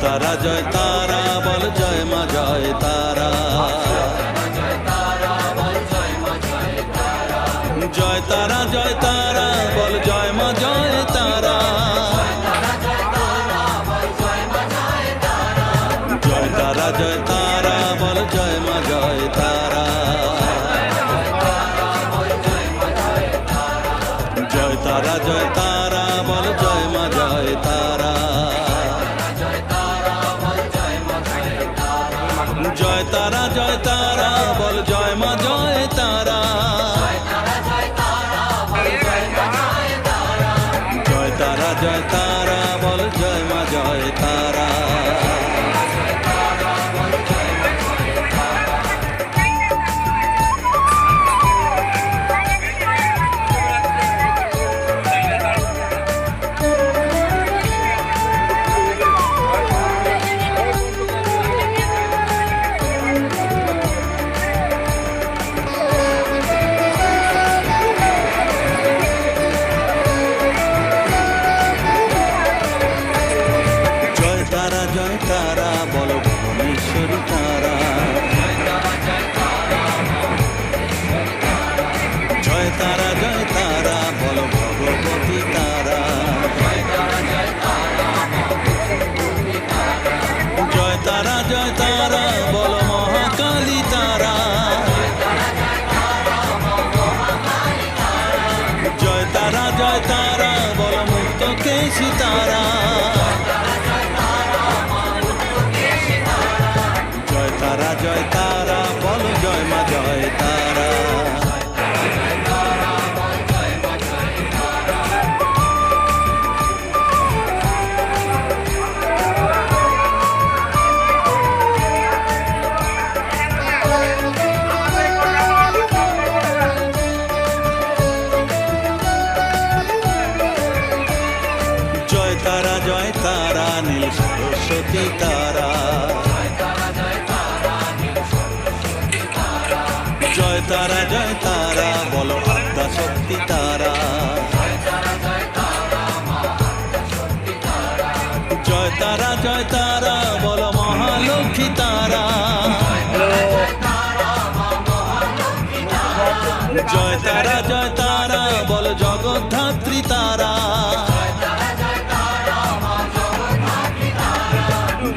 তারা জয় তারা বল জয় মা জয় তারা, জয় তারা জয় তারা বল জয় মা জয় তারা, জয় তারা জয় তারা বল জয় মা জয় তারা, জয় তারা জয় তারা বল জয় মা জয় তারা, জয় তারা জয় তারা বল জয় মা জয় তারা, জয় তারা জয় তারা বল জয় মা জয় তারা। জয় তারা বল ভুবনেশ্বরী তারা, জয় তারা জয় তারা বল ভগবতী তারা, জয় তারা জয় তারা বল মহাকালী তারা, জয় তারা জয় তারা বল মুক্তকেশী তারা, তারা জয় তারা বল জয় মা জয় তারা। জয় তারা জয় তারা নীল সরস্বতী তারা, জয় তারা জয় তারা বল আদ্যা শক্তি তারা, জয় তারা জয় তারা বল মহালক্ষ্মী তারা, জয় তারা জয় তারা বল জগদ্ধাত্রী তারা,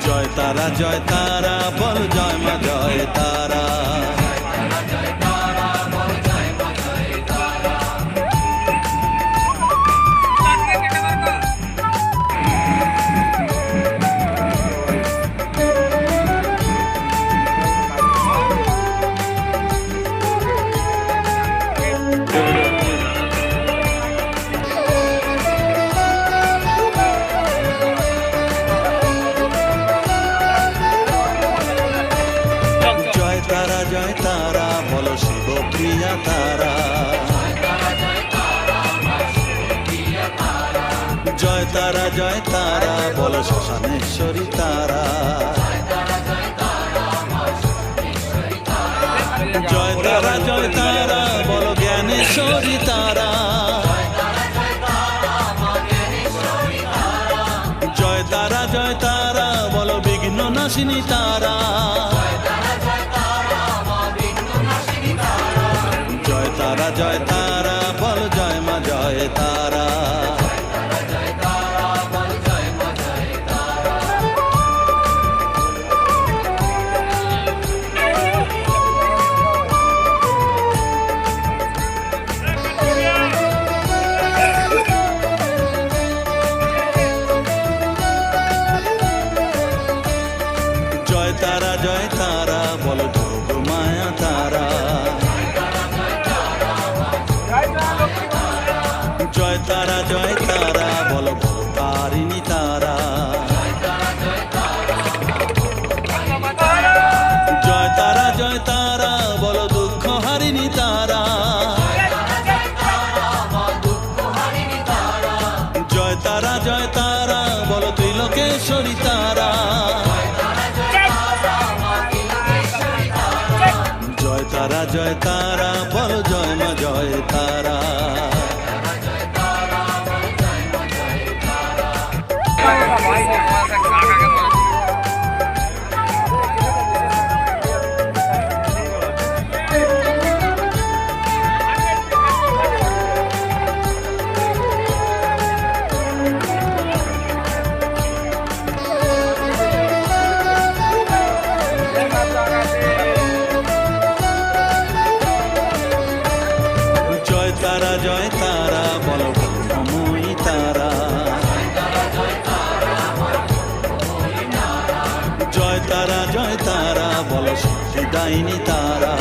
জয় তারা জয় তারা বল জয় মা জয় তারা। শ্মশানেশ্বরী তারা। জয় তারা বলো জ্ঞানেশ্বরী তারা। জয় তারা বলো বিঘ্ন নাশিনী তারা। জয় তারা বলো জয় মা জয় তারা। জয় তারা বলো যোগ মায়া তারা। জয় তারা বলো ভবতারিণী তারা। জয় তারা বলো দুঃখ হারিণী তারা। জয় তারা বলো ত্রিলোকেশ্বরী তারা। জয় তারা বলো জয় মা জয় তারা। জয় তারা বলো ব্রহ্মময়ী তারা। জয় তারা বলো সিদ্ধিদায়িনী তারা।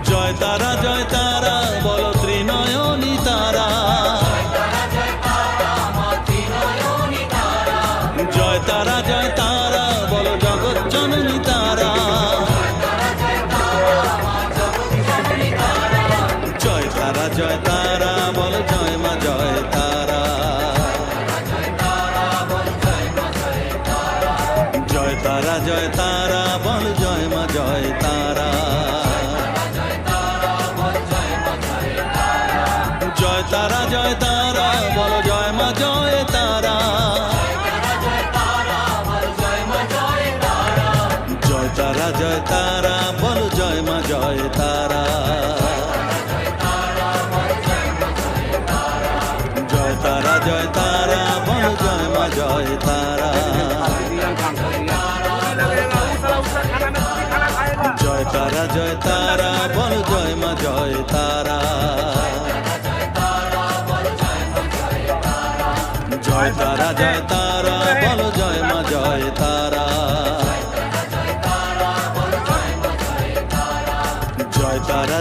জয় তারা বলো ত্রিনয়নী তারা। জয় তারা বলো জগৎ জননী তারা। জয় তারা বলো জয় মা জয় তারা। জয় তারা বলো জয় মা জয় তারা। জয় তারা বলো জয় মা জয় তারা। জয় তারা বলো জয় মা জয় তারা। জয় তারা বলো জয় মা জয় তারা। জয় তারা বলো জয় মা জয় তারা। জয় তারা বলো জয় মা জয় তারা।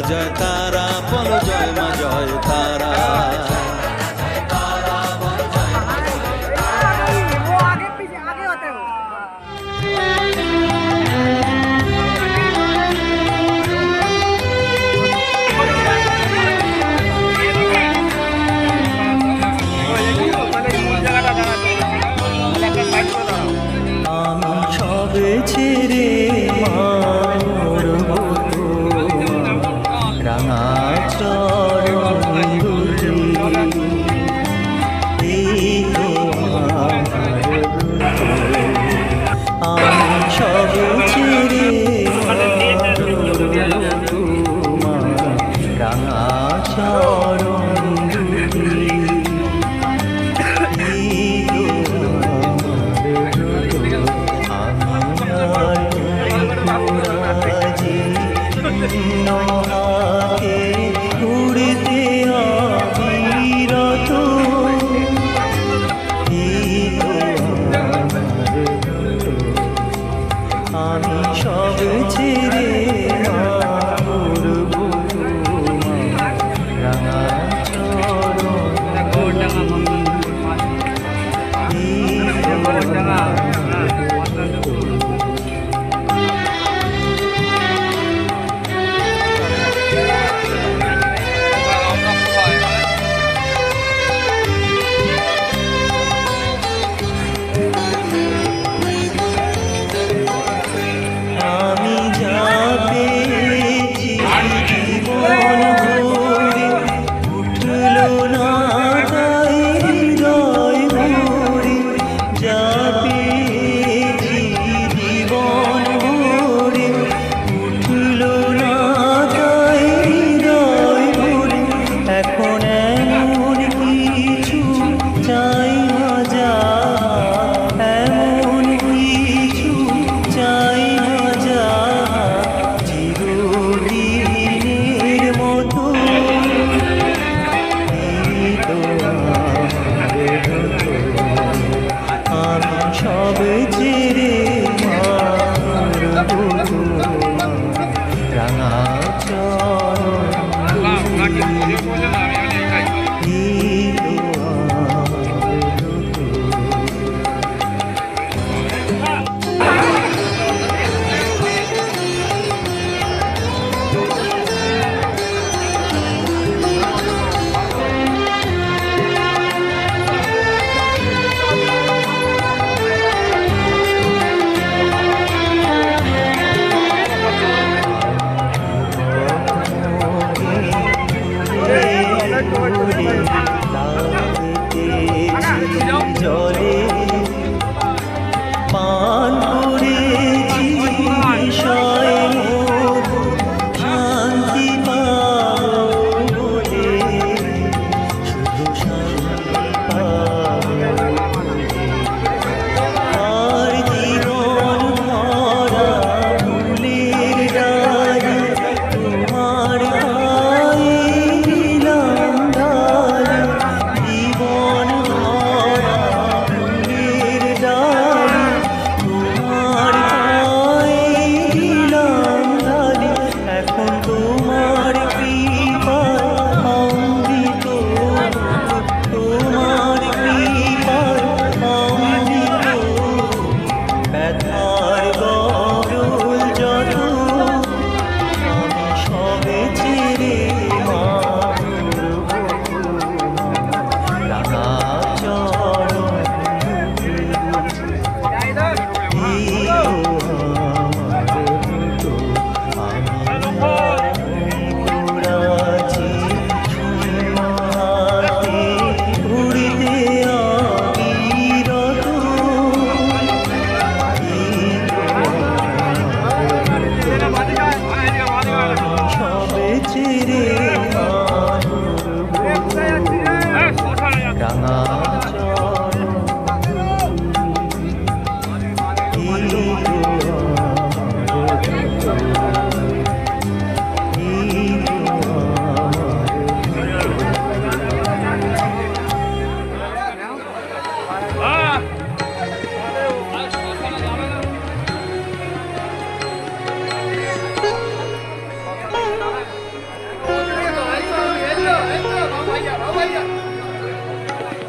জয় তারা বলো জয় মা জয় তারা। আমি সবে ছেড়ে মারব তোমার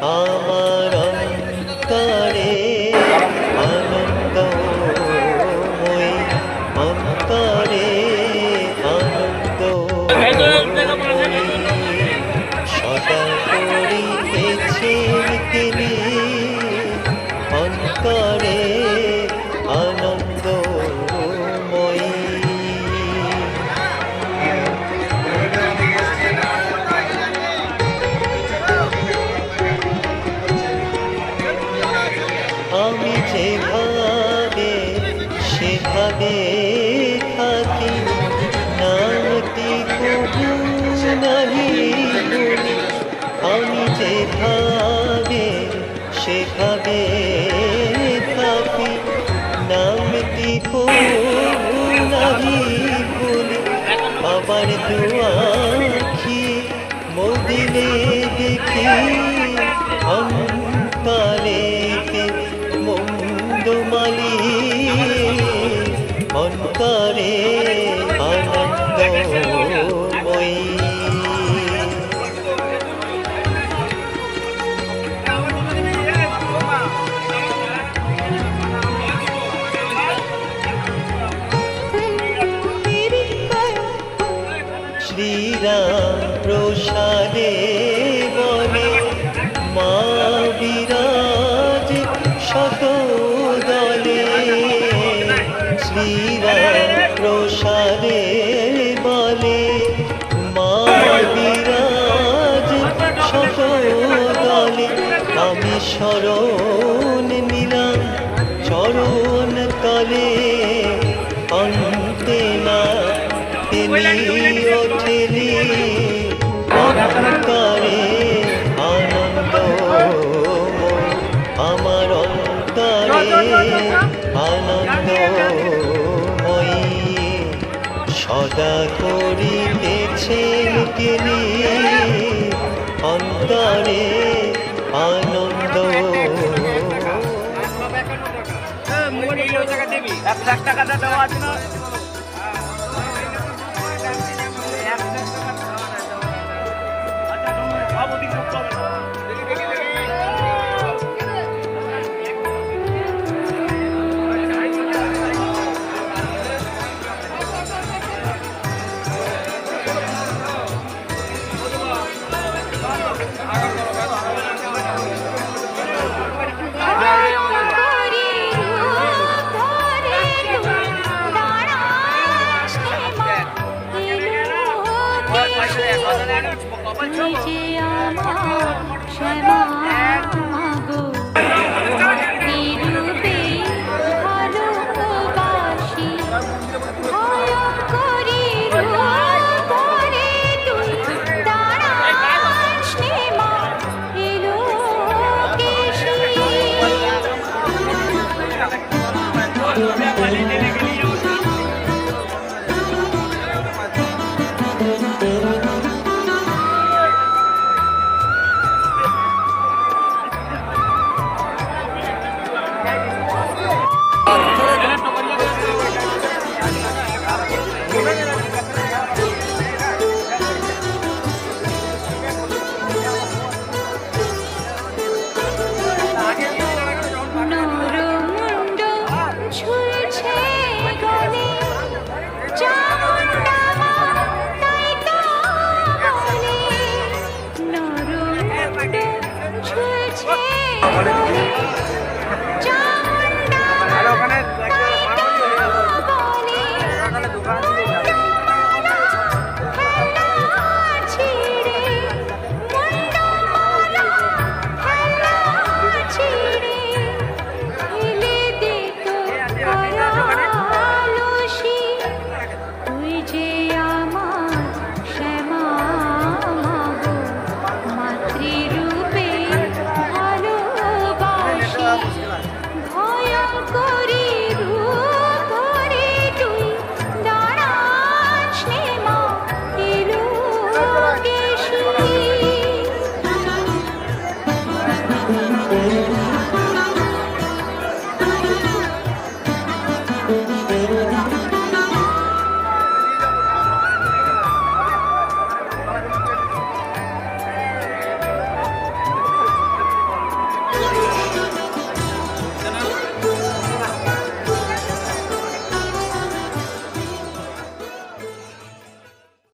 আমার অন্তরে আনন্দময়ী, অন্তরে আনন্দময়ী, সদা করিতেছেন তিনি অন্তরে আনন্দময়ী। আমি যেভাবে সেভাবে থাকি, নামটি কবু নাহি ভুলি। আমি যেভাবে সেভাবে থাকি, নামটি কবু নাহি ভুলি। আবার দুয়াখি মদিনে দেখি, অন্তরেতে মন্দমালি, অন্তরে আনন্দময়ী। শ্রীরাম প্রসাদে বনে মা বিরাজ শত দলে। শ্রীরাম প্রসাদে বলে মা বিরাজ শত দলে। আমি শরণ নিলাম চরণ তলে, অন্তে না ঠেলি ও ঠেলি, অন্তরে আনন্দময়ী, আমার অন্তরে আনন্দময়ী, সদা করিতেছেন তিনি অন্তরে আনন্দময়ী। ছুঁয়েছে